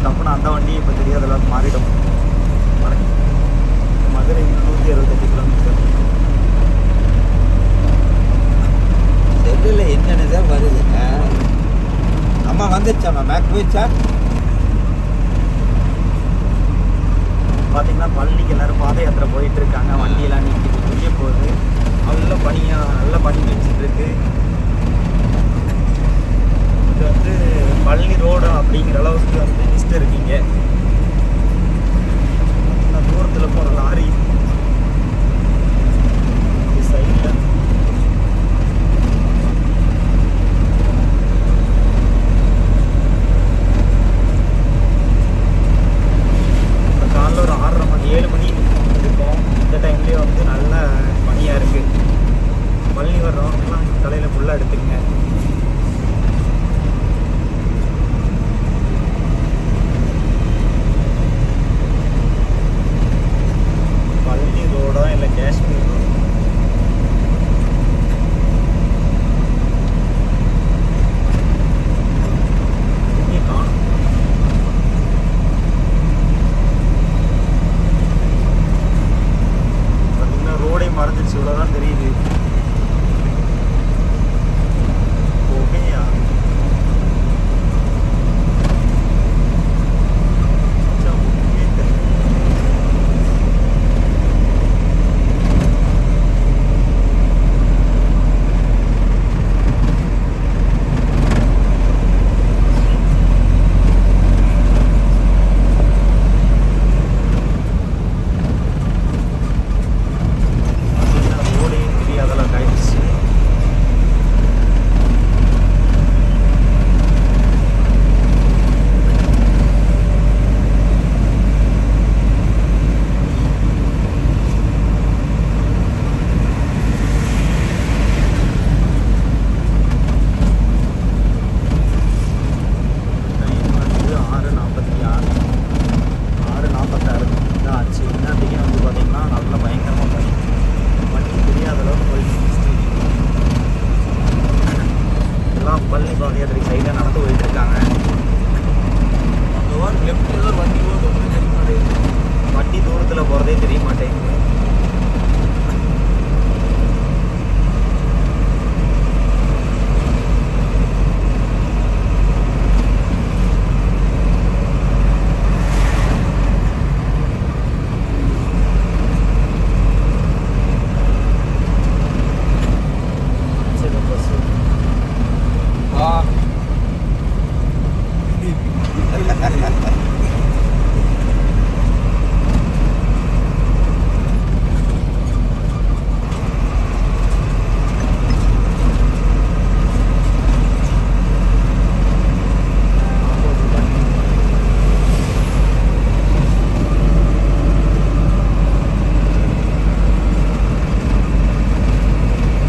தப்புனா அந்த வண்டி இப்போ தெரியாத அளவுக்கு மாறிடும். மதுரை 168 கிலோமீட்டர். செல்லில் என்னென்னதான் வருது. அம்மா வந்துடுச்சாம்மா, மேக் போயிடுச்சா? பார்த்தீங்கன்னா பழனிக்கு எல்லோரும் பாத யாத்திரை போயிட்டு இருக்காங்க. வண்டியெல்லாம் நீக்கிட்டு புரிய போகுது. நல்ல பனியாக நல்ல பனி வச்சுட்டுருக்கு. இது வந்து பழனி ரோடு அப்படிங்கிற அளவுக்கு வந்து